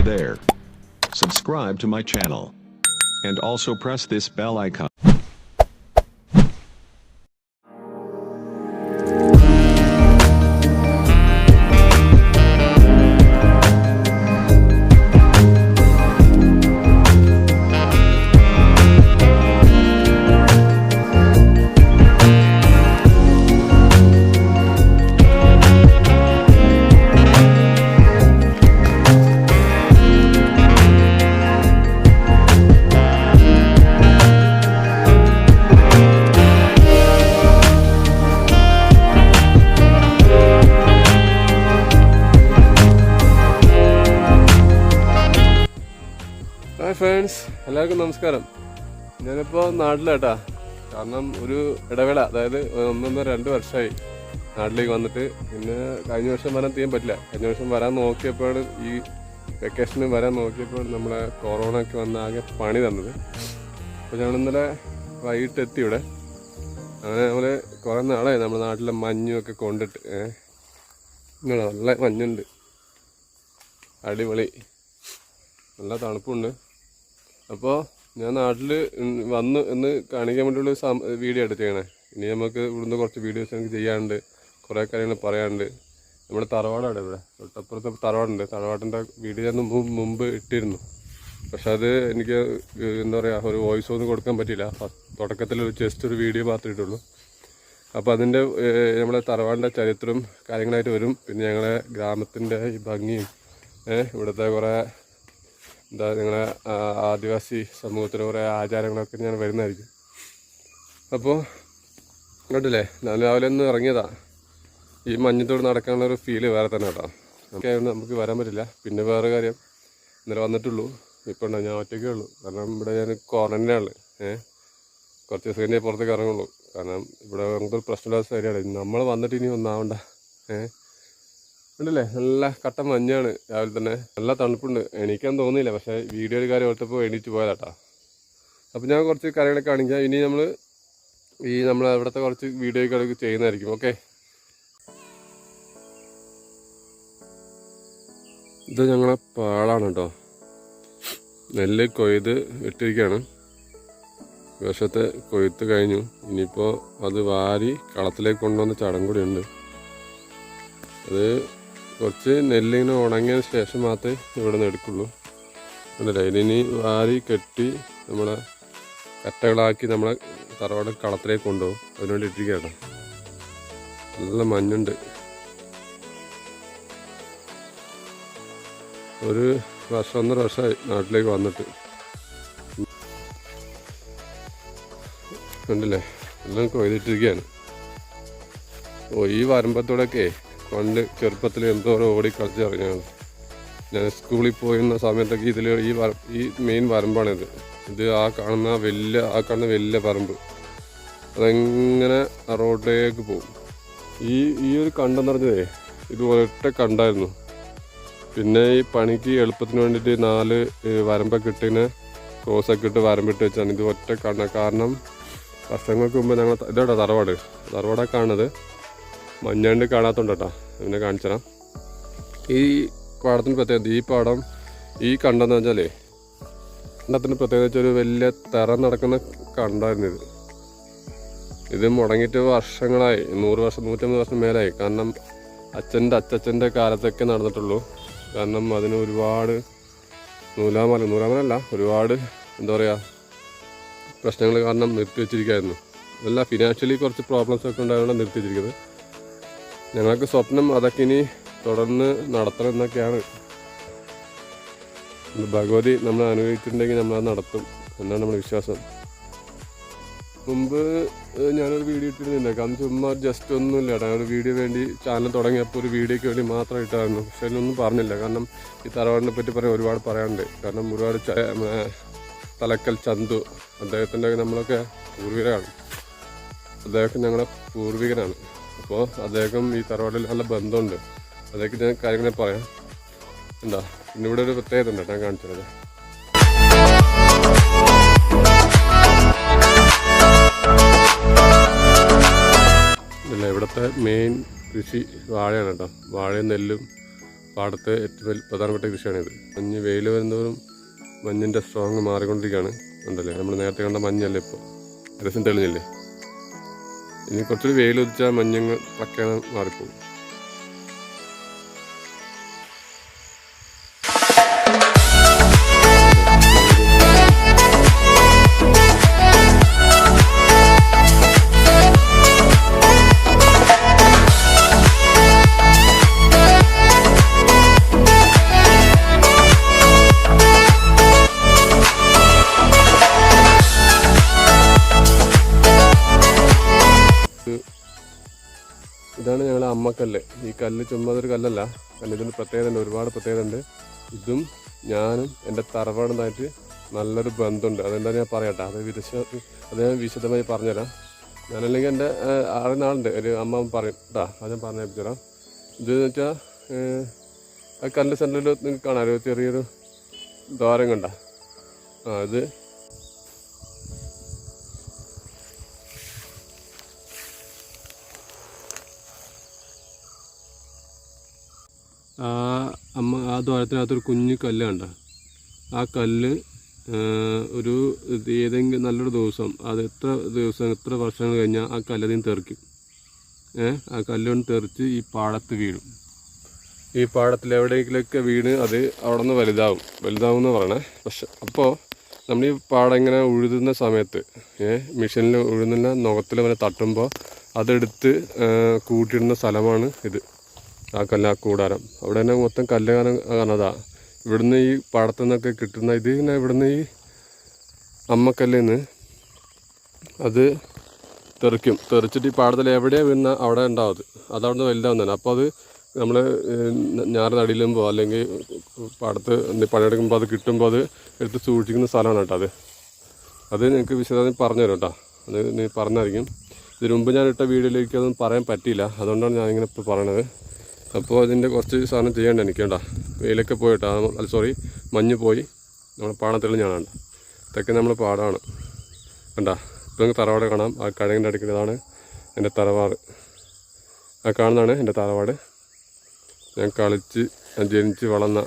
there. Subscribe to my channel. And also press this bell icon. Hi friends, എല്ലാവർക്കും നമസ്കാരം. ഞാനിപ്പോൾ നാട്ടിലാട്ടാ. കാരണം ഒരു ഇടവേള, അതായത് 1-2 വർഷമായി നാട്ടിലേക്ക് വന്നിട്ട്. പിന്നെ കഴിഞ്ഞ വർഷം വരാൻ ചെയ്യാൻ പറ്റില്ല. കഴിഞ്ഞ വർഷം വരാൻ നോക്കിയപ്പോഴാണ്, ഈ വെക്കേഷന് വരാൻ നോക്കിയപ്പോൾ നമ്മളെ കൊറോണ ഒക്കെ വന്ന് ആകെ പണി തന്നത്. അപ്പോൾ ഞങ്ങൾ ഇന്നലെ വൈകിട്ട് എത്തി ഇവിടെ. അങ്ങനെ നമ്മൾ കുറേ നാളായി നമ്മുടെ നാട്ടിലെ മഞ്ഞുമൊക്കെ കൊണ്ടിട്ട്. നല്ല മഞ്ഞുണ്ട്, അടിപൊളി, നല്ല തണുപ്പുണ്ട്. അപ്പോൾ ഞാൻ നാട്ടിൽ വന്ന് എന്ന് കാണിക്കാൻ വേണ്ടിയുള്ള വീഡിയോ ആയിട്ട് ചെയ്യണേ. ഇനി നമുക്ക് ഇവിടുന്ന് കുറച്ച് വീഡിയോസ് എനിക്ക് ചെയ്യാനുണ്ട്, കുറേ കാര്യങ്ങൾ പറയാനുണ്ട്. നമ്മുടെ തറവാടാണ് ഇവിടെ, തൊട്ടപ്പുറത്തെ തറവാടുണ്ട്. തറവാടിൻ്റെ വീഡിയോ ഞാൻ മുമ്പ് ഇട്ടിരുന്നു. പക്ഷെ അത് എനിക്ക് എന്താ പറയുക, ഒരു വോയിസ് ഒന്നും കൊടുക്കാൻ പറ്റിയില്ല. തുടക്കത്തിൽ ജസ്റ്റ് ഒരു വീഡിയോ മാത്രമേ ഇട്ടുള്ളൂ. അപ്പോൾ അതിൻ്റെ നമ്മുടെ തറവാടിൻ്റെ ചരിത്രവും കാര്യങ്ങളായിട്ട് വരും. പിന്നെ ഞങ്ങളെ ഗ്രാമത്തിൻ്റെ ഈ ഭംഗിയും ഇവിടുത്തെ കുറേ എന്താ ഞങ്ങളെ ആദിവാസി സമൂഹത്തിന് കുറേ ആചാരങ്ങളൊക്കെ ഞാൻ വരുന്നതായിരിക്കും. അപ്പോൾ കണ്ടില്ലേ, ഞാൻ രാവിലെ ഒന്ന് ഇറങ്ങിയതാ. ഈ മഞ്ഞത്തോട് നടക്കാനുള്ള ഒരു ഫീല് വേറെ തന്നെ കേട്ടോ. നമുക്ക് വരാൻ പറ്റില്ല. പിന്നെ വേറെ കാര്യം, ഇന്നലെ വന്നിട്ടുള്ളൂ. ഇപ്പോൾ ഉണ്ടോ, ഞാൻ ഒറ്റയ്ക്കേ ഉള്ളൂ. കാരണം ഇവിടെ ഞാൻ ക്വാറന്റൈനാണ്. കുറച്ച് ദിവസം കഴിഞ്ഞേ പുറത്തേക്ക് ഇറങ്ങുള്ളൂ. കാരണം ഇവിടെ നമുക്കൊരു പ്രശ്നമില്ലാത്ത ശരിയാണ്. നമ്മൾ വന്നിട്ട് ഇനി ഒന്നാവണ്ട. ഉണ്ടല്ലേ, നല്ല കട്ട മഞ്ഞാണ് രാവിലെ തന്നെ. നല്ല തണുപ്പുണ്ട്. എണീക്കാൻ തോന്നിയില്ല, പക്ഷേ വീഡിയോ ഒരു കാര്യം ഓർത്തപ്പോൾ എണീറ്റ് പോയതാട്ടാ. അപ്പോൾ ഞാൻ കുറച്ച് കാര്യങ്ങളൊക്കെ കാണിക്കാം. ഇനി നമ്മൾ അവിടുത്തെ കുറച്ച് വീഡിയോകളൊക്കെ ചെയ്യുന്നതായിരിക്കും. ഓക്കെ, ഇത് ഞങ്ങളെ പാടാണ് കേട്ടോ. നെല്ല് കൊയ്ത് ഇട്ടിരിക്കുകയാണ്. വർഷത്തെ കൊയ്ത്ത് കഴിഞ്ഞു. ഇനിയിപ്പോൾ അത് വാരി കളത്തിലേക്ക് കൊണ്ടുവന്ന ചടങ്ങ് കൂടി ഉണ്ട്. അത് കുറച്ച് നെല്ലിങ്ങനെ ഉണങ്ങിയതിന് ശേഷം മാത്രമേ ഇവിടെ നിന്ന് എടുക്കുള്ളൂ. അതല്ല, ഇതിനി വാരി കെട്ടി നമ്മളെ കറ്റകളാക്കി നമ്മളെ തറവാട് കളത്തിലേക്ക് കൊണ്ടുപോകും. അതിനുവേണ്ടി ഇട്ടിരിക്കുകയാണ്. നല്ല മഞ്ഞുണ്ട്. ഒരു 1.5 വർഷമായി നാട്ടിലേക്ക് വന്നിട്ട്. കണ്ടില്ലേ, എല്ലാം കൊയ്തിട്ടിരിക്കുകയാണ്. ഈ വരമ്പത്തോടെയൊക്കെ പണ്ട് ചെറുപ്പത്തിൽ എന്തോരം ഓടി കളിച്ച് ഇറങ്ങിയാണ്. ഞാൻ സ്കൂളിൽ പോയിരുന്ന സമയത്തൊക്കെ ഈ മെയിൻ വരമ്പാണിത്. ആ കാണുന്ന വലിയ പറമ്പ്, അതെങ്ങനെ ആ റോഡിലേക്ക് പോകും. ഈ ഒരു കണ്ടെന്ന് പറഞ്ഞതേ ഇത് ഒരൊറ്റ കണ്ടായിരുന്നു. പിന്നെ ഈ പണിക്ക് എളുപ്പത്തിന് വേണ്ടിയിട്ട് 4 വരമ്പൊക്കെ ഇട്ടിങ്ങനെ ക്രോസൊക്കെ ഇട്ട് വരമ്പിട്ട് വെച്ചാണ്. ഇത് ഒറ്റ കണ്ട. കാരണം വർഷങ്ങൾക്ക് മുമ്പ് ഞങ്ങൾ ഇതാട്ടോ തറവാടാണ് കാണുന്നത്. മഞ്ഞാണ്ട് കാണാത്തോണ്ട് കേട്ടോ, പിന്നെ കാണിച്ചു തരാം. ഈ പാടത്തിന് പ്രത്യേകത, ഈ കണ്ടെന്ന് വെച്ചാലേ, കണ്ടത്തിന് പ്രത്യേകത വെച്ചാൽ ഒരു വലിയ തറ നടക്കുന്ന കണ്ടായിരുന്നു ഇത് മുടങ്ങിയിട്ട് വർഷങ്ങളായി. 150 വർഷം മേലായി. കാരണം അച്ഛൻ്റെ കാലത്തൊക്കെ നടന്നിട്ടുള്ളൂ. കാരണം അതിന് ഒരുപാട് നൂലാമലല്ല, ഒരുപാട് എന്താ പറയുക പ്രശ്നങ്ങൾ കാരണം നിർത്തി വെച്ചിരിക്കുകയായിരുന്നു. അല്ല, ഫിനാൻഷ്യലി കുറച്ച് പ്രോബ്ലംസ് ഒക്കെ ഉണ്ടായതുകൊണ്ട് നിർത്തി വെച്ചിരിക്കുന്നത്. ഞങ്ങൾക്ക് സ്വപ്നം അതൊക്കെ ഇനി തുടർന്ന് നടത്തണം എന്നൊക്കെയാണ്. ഭഗവതി നമ്മൾ അനുഭവിച്ചിട്ടുണ്ടെങ്കിൽ നമ്മളത് നടത്തും എന്നാണ് നമ്മുടെ വിശ്വാസം. മുമ്പ് ഞാനൊരു വീഡിയോ ഇട്ടിരുന്നില്ല. കാരണം ചുമ്മാ ജസ്റ്റ് ഒന്നുമില്ല കേട്ടോ. ഒരു വീഡിയോ വേണ്ടി ചാനൽ തുടങ്ങിയപ്പോൾ ഒരു വീഡിയോയ്ക്ക് വേണ്ടി മാത്രം ഇട്ടായിരുന്നു. പക്ഷെ അതിനൊന്നും പറഞ്ഞില്ല. കാരണം ഈ തറവാടിനെ പറ്റി പറയാൻ ഒരുപാട് പറയാനുണ്ട്. കാരണം ഒരുപാട് തലക്കൽ ചന്തു, അദ്ദേഹത്തിൻ്റെ നമ്മളൊക്കെ പൂർവികരാണ്. അദ്ദേഹം ഞങ്ങളുടെ പൂർവികനാണ്. അപ്പോൾ അദ്ദേഹം ഈ തറവാടിൽ നല്ല ബന്ധമുണ്ട്. അതൊക്കെ ഞാൻ കാര്യങ്ങളെ പറയാം. എന്താ പിന്നെ ഇവിടെ ഒരു പ്രത്യേകത ഉണ്ട്, ഞാൻ കാണിച്ചത്. ഇല്ല, ഇവിടുത്തെ മെയിൻ കൃഷി വാഴയാണ് കേട്ടോ. വാഴയും നെല്ലും പാടത്തെ ഏറ്റവും പ്രധാനപ്പെട്ട കൃഷിയാണിത്. മഞ്ഞ് വെയിൽ വരുന്നവരും മഞ്ഞിൻ്റെ സ്ട്രോങ് മാറിക്കൊണ്ടിരിക്കുകയാണ്. ഉണ്ടല്ലേ, നമ്മൾ നേരത്തെ കണ്ട മഞ്ഞല്ലേ ഇപ്പോൾ രസം തെളിഞ്ഞില്ലേ. ഇനി കുറച്ചൊരു വെയിൽ ഉദിച്ചാൽ മഞ്ഞങ്ങ് പക്കയാണ് മാറിപ്പോകും. ഇതാണ് ഞങ്ങളുടെ അമ്മക്കല്ല്. ഈ കല്ല് ചുമ്മാ ഒരു കല്ലല്ല, കല്ലിതിന് പ്രത്യേകത ഉണ്ട്, ഒരുപാട് പ്രത്യേകത ഉണ്ട്. ഇതും ഞാനും എൻ്റെ തറവാടുമായിട്ട് നല്ലൊരു ബന്ധമുണ്ട്. അതെന്താ ഞാൻ പറയട്ടെ, അത് ഞാൻ വിശദമായി പറഞ്ഞുതരാം. ഞാനല്ലെങ്കിൽ എൻ്റെ അറിയുന്ന ആളുണ്ട്, ഒരു അമ്മ പറയും കേട്ടോ, അത് ഞാൻ പറഞ്ഞുതരാം. ഇതെന്ന് വെച്ചാൽ ആ കല്ല് സെൻറ്ററിൽ നിങ്ങൾക്ക് കാണാം ഒരു ചെറിയൊരു ദ്വാരം കണ്ട. ഇത് ആ ദ്വാരത്തിനകത്തൊരു കുഞ്ഞു കല്ല് കണ്ട. ആ കല്ല് ഒരു ഏതെങ്കിലും നല്ലൊരു ദിവസം, അത് എത്ര വർഷങ്ങൾ കഴിഞ്ഞാൽ ആ കല്ലതിന് തെറിക്കും. ആ കല്ലുകൊണ്ട് തെറിച്ച് ഈ പാടത്ത് വീഴും. ഈ പാടത്തിൽ എവിടെയെങ്കിലുമൊക്കെ വീണ് അത് അവിടെ നിന്ന് വലുതാവും എന്ന് പറയണേ. പക്ഷെ അപ്പോൾ നമ്മൾ ഈ പാടം ഇങ്ങനെ ഉഴുതുന്ന സമയത്ത് മെഷീനിൽ ഉഴുതുന്ന നുഖത്തിൽ വരെ തട്ടുമ്പോൾ അതെടുത്ത് കൂട്ടിയിടുന്ന സ്ഥലമാണ് ഇത്. ആ കല്ല്, ആ കൂടാരം. അവിടെ തന്നെ മൊത്തം കല്ല് കാണതാ. ഇവിടുന്ന് ഈ പാടത്തു നിന്നൊക്കെ കിട്ടുന്ന ഇത് ഇങ്ങനെ ഇവിടുന്ന് ഈ അമ്മക്കല്ലിൽ നിന്ന് അത് തെറിച്ചിട്ട് ഈ പാടത്തിൽ എവിടെയാണ് വീണ അവിടെ ഉണ്ടാവും. അതവിടെ നിന്ന് വലുതാവുന്നതാണ്. അപ്പോൾ അത് നമ്മൾ ഞാറ് നടിയിലുമ്പോൾ അല്ലെങ്കിൽ പാടത്ത് പണിയെടുക്കുമ്പോൾ അത് കിട്ടുമ്പോൾ അത് എടുത്ത് സൂക്ഷിക്കുന്ന സ്ഥലമാണ് കേട്ടോ. അത് നിങ്ങൾക്ക് വിശദമായി പറഞ്ഞു തരും കേട്ടോ. അത് നീ പറഞ്ഞായിരിക്കും. ഇതിനു മുമ്പ് ഞാൻ ഇട്ട വീഡിയോയിലേക്ക് അതൊന്നും പറയാൻ പറ്റിയില്ല, അതുകൊണ്ടാണ് ഞാനിങ്ങനെ ഇപ്പോൾ പറയണത്. അപ്പോൾ അതിൻ്റെ കുറച്ച് സാധനം ചെയ്യേണ്ട എനിക്ക് കേട്ടോ. വെയിലൊക്കെ പോയിട്ടാ, മഞ്ഞ് പോയി നമ്മുടെ പാടം തെളിഞ്ഞാണ് കേട്ടോ. ഇതൊക്കെ നമ്മൾ പാടമാണ് കണ്ടാ. ഇപ്പം തറവാട് കാണാം. ആ കഴകിൻ്റെ അടുക്കുന്നതാണ് എൻ്റെ തറവാട്. ആ കാണുന്നതാണ് എൻ്റെ തറവാട്. ഞാൻ ജനിച്ച് വളർന്ന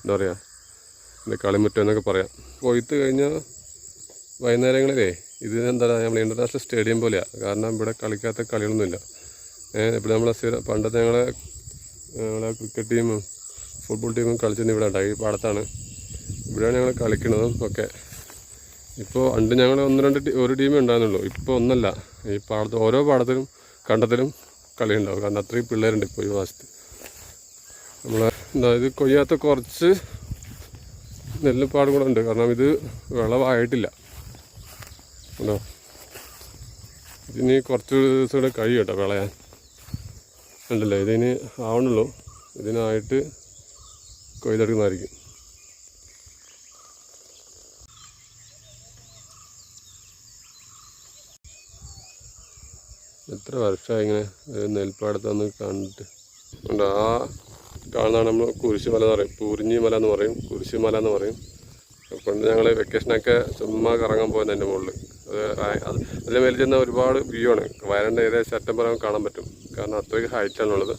എന്താ പറയുക, എൻ്റെ കളിമുറ്റം എന്നൊക്കെ പറയാം. കൊയ്ത്ത് കഴിഞ്ഞാൽ വൈകുന്നേരങ്ങളിലേ ഇത് എന്താ പറയുക, നമ്മൾ ഇൻ്റർനാഷണൽ സ്റ്റേഡിയം പോലെയാണ്. കാരണം ഇവിടെ കളിക്കാത്ത കളികളൊന്നുമില്ല. ഇപ്പോൾ പണ്ടത്തെ ഞങ്ങളെ ക്രിക്കറ്റ് ടീമും ഫുട്ബോൾ ടീമും കളിച്ചിരുന്ന ഇവിടെ ഉണ്ടായി. ഈ പാടത്താണ്, ഇവിടെയാണ് ഞങ്ങൾ കളിക്കുന്നതും ഒക്കെ. ഇപ്പോൾ പണ്ട് ഞങ്ങൾ ഒരു ടീമേ ഉണ്ടായിരുന്നുള്ളൂ. ഇപ്പോൾ ഒന്നല്ല, ഈ പാടത്ത് ഓരോ പാടത്തിലും കണ്ടത്തിലും കളി ഉണ്ടാവും. കാരണം അത്രയും പിള്ളേരുണ്ട് ഇപ്പോൾ ഈ വശത്ത്. ഇത് കൊയ്യാത്ത കുറച്ച് നെല്ലുപാട് കൂടെ ഉണ്ട്. കാരണം ഇത് വിളവായിട്ടില്ല ഉണ്ടോ. ഇതിന് കുറച്ച് ദിവസം കൂടെ കഴിയും കേട്ടോ വിളയാൻ. ഉണ്ടല്ലോ, ഇതിന് ആവണുള്ളൂ. ഇതിനായിട്ട് കൊയ്തെടുക്കുന്നതായിരിക്കും. എത്ര വർഷമായി ഇങ്ങനെ നെൽപ്പാടത്തൊന്ന് കണ്ടിട്ട് ഉണ്ട്. ആ കാണുന്നതാണ് നമ്മൾ കുരിശുമല എന്ന് പറയും, പൂരിഞ്ഞി മല എന്ന് പറയും, കുരിശുമല എന്ന് പറയും. പണ്ട് ഞങ്ങൾ വെക്കേഷനൊക്കെ ചുമ്മാ കറങ്ങാൻ പോകുന്നത് എൻ്റെ മുകളിൽ. അതിൻ്റെ മേലിൽ ചെന്നാൽ ഒരുപാട് വ്യൂ ആണ്. വയനാടിൻ്റെ ഏകദേശം അറ്റം പറയാൻ കാണാൻ പറ്റും. കാരണം അത്രയ്ക്ക് ഹൈറ്റാണുള്ളത്.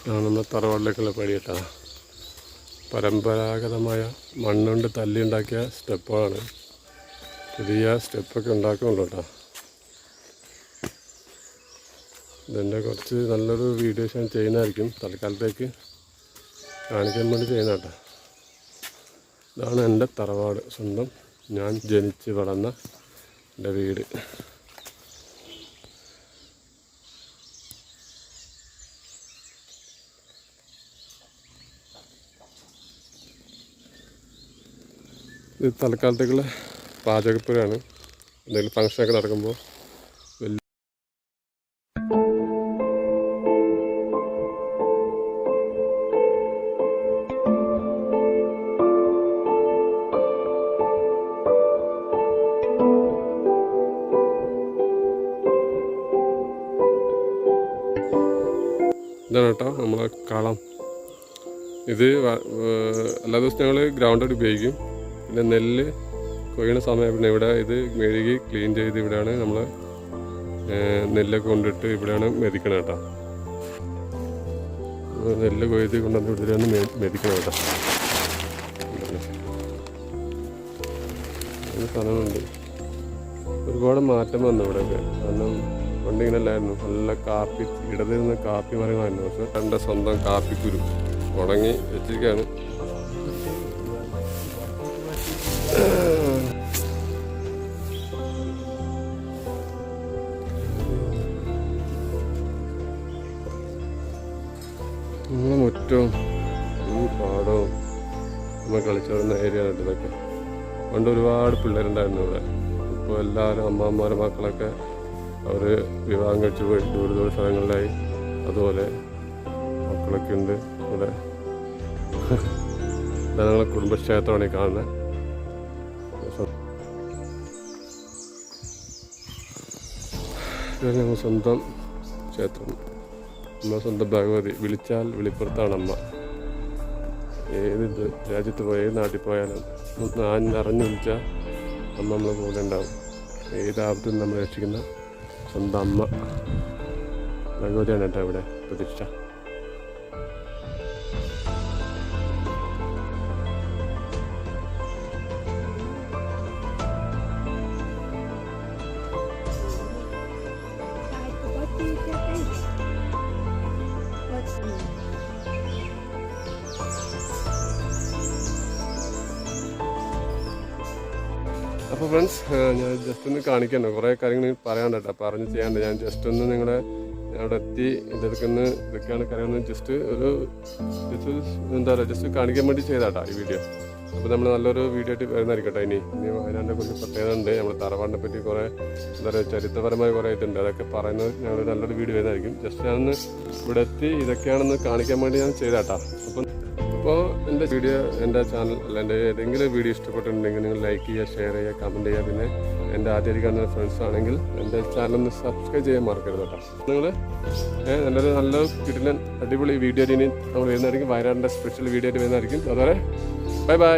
നമ്മുടെ തറവാട്ടിലേക്കുള്ള പടി കേട്ടോ. പരമ്പരാഗതമായ മണ്ണുകൊണ്ട് തല്ലിയുണ്ടാക്കിയ സ്റ്റെപ്പുകളാണ്. പുതിയ സ്റ്റെപ്പൊക്കെ ഉണ്ടാക്കുന്നുള്ളൂ കേട്ടോ. ഇതിൻ്റെ കുറച്ച് നല്ലൊരു വീഡിയോസ് ഞാൻ ചെയ്യുന്നതായിരിക്കും. തൽക്കാലത്തേക്ക് കാണിക്കാൻ വേണ്ടി ചെയ്യുന്ന കേട്ടോ. ഇതാണ് എൻ്റെ തറവാട്, സ്വന്തം ഞാൻ ജനിച്ച് വളർന്ന എൻ്റെ വീട്. ഇത് തൽക്കാലത്തേക്കുള്ള പാചകപ്പുരയാണ്. എന്തെങ്കിലും ഫങ്ഷനൊക്കെ നടക്കുമ്പോൾ ഇതാണ് കേട്ടോ നമ്മളെ കളം. ഇത് എല്ലാ ദിവസവും ഞങ്ങൾ ഗ്രൗണ്ടായിട്ട് ഉപയോഗിക്കും. പിന്നെ നെല്ല് കൊയ്യണ സമയം പിന്നെ ഇവിടെ ഇത് മെഴുകി ക്ലീൻ ചെയ്ത് ഇവിടെയാണ് നമ്മൾ നെല്ലൊക്കെ കൊണ്ടിട്ട് ഇവിടെയാണ് മെതിക്കണം കേട്ടോ. നെല്ല് കൊയ്ത് കൊണ്ടുവന്ന് ഇവിടെയാണ് മെതിക്കണം കേട്ടോ. സ്ഥലമുണ്ട്, ഒരുപാട് മാറ്റം വന്നു ഇവിടെയൊക്കെ. കാരണം പണ്ടിങ്ങനെ അല്ലായിരുന്നു, നല്ല കാപ്പി ഇടതിൽ നിന്ന് കാപ്പി മരങ്ങളായിരുന്നു. പക്ഷെ എൻ്റെ സ്വന്തം കാപ്പിക്കുരു ഉണങ്ങി വെച്ചിരിക്കുകയാണ്. നമ്മളെ മുറ്റവും ഈ പാടവും നമ്മൾ കളിച്ചു വരുന്ന ഏരിയ ആണ് ഇതൊക്കെ. പണ്ട് ഒരുപാട് പിള്ളേരുണ്ടായിരുന്നു ഇവിടെ. ഇപ്പോൾ എല്ലാവരും അമ്മമാരുടെ മക്കളൊക്കെ അവർ വിവാഹം കഴിച്ച് പോയി ദൂര സ്ഥലങ്ങളിലായി. അതുപോലെ മക്കളൊക്കെ ഉണ്ട് ഇവിടെ. ഞങ്ങളെ കുടുംബക്ഷേത്രമാണ് ഈ കാണുന്നത്. ഇത് ഞങ്ങൾ സ്വന്തം ക്ഷേത്രം, നമ്മളെ സ്വന്തം ഭഗവതി. വിളിച്ചാൽ വിളിപ്പുറത്താണ് അമ്മ. ഏത് രാജ്യത്ത് പോയാൽ ഏത് നാട്ടിൽ പോയാലും അറിഞ്ഞു വിളിച്ചാൽ അമ്മ നമ്മളെ കൂടെ ഉണ്ടാവും. ഏത് ആപത്തും നമ്മൾ രക്ഷിക്കുന്ന സ്വന്തം അമ്മ ഭഗവതിയാണ് കേട്ടോ ഇവിടെ പ്രതിഷ്ഠ. അപ്പോൾ ഫ്രണ്ട്സ്, ഞാൻ ജസ്റ്റ് ഒന്ന് കാണിക്കണ്ട, കുറേ കാര്യങ്ങൾ പറയാണ്ട് കേട്ടോ, പറഞ്ഞ് ചെയ്യാണ്ട്. ഞാൻ ജസ്റ്റ് ഒന്ന് നിങ്ങളെ അവിടെ എത്തി ഇതൊക്കെയാണ് കാര്യങ്ങൾ ജസ്റ്റ് എന്താ പറയുക, ജസ്റ്റ് കാണിക്കാൻ വേണ്ടി ചെയ്താട്ടോ ഈ വീഡിയോ. അപ്പോൾ നമ്മൾ നല്ലൊരു വീഡിയോ ആയിട്ട് വരുന്നതായിരിക്കട്ടെ. ഇനി വയനാടിനെ കുറിച്ച് പ്രത്യേകത ഉണ്ട്. നമ്മൾ തറവാടിനെ പറ്റി കുറേ എന്താ പറയുക ചരിത്രപരമായ കുറേ ആയിട്ടുണ്ട്. അതൊക്കെ പറയുന്നത് ഞങ്ങൾ നല്ലൊരു വീഡിയോ വരുന്നതായിരിക്കും. ജസ്റ്റ് ഞാനൊന്ന് ഇവിടെ എത്തി ഇതൊക്കെയാണെന്ന് കാണിക്കാൻ വേണ്ടി ഞാൻ ചെയ്താട്ടോ. അപ്പോൾ എൻ്റെ വീഡിയോ, എൻ്റെ ചാനൽ അല്ല എൻ്റെ ഏതെങ്കിലും വീഡിയോ ഇഷ്ടപ്പെട്ടിട്ടുണ്ടെങ്കിൽ നിങ്ങൾ ലൈക്ക് ചെയ്യുക, ഷെയർ ചെയ്യുക, കമൻറ്റ് ചെയ്യുക. പിന്നെ എൻ്റെ ആദ്യമായിട്ട് കാണുന്ന ഫ്രണ്ട്സ് ആണെങ്കിൽ എൻ്റെ ചാനലൊന്ന് സബ്സ്ക്രൈബ് ചെയ്യാൻ മറക്കരുത് കേട്ടോ. നിങ്ങൾ നല്ല കിടിലൻ അടിപൊളി വീഡിയോ ആയിട്ട് ഇനി നമ്മൾ വരുന്നതായിരിക്കും. വയനാടിൻ്റെ സ്പെഷ്യൽ വീഡിയോ ആയിട്ട് വരുന്നതായിരിക്കും. അതുവരെ ബൈ ബൈ.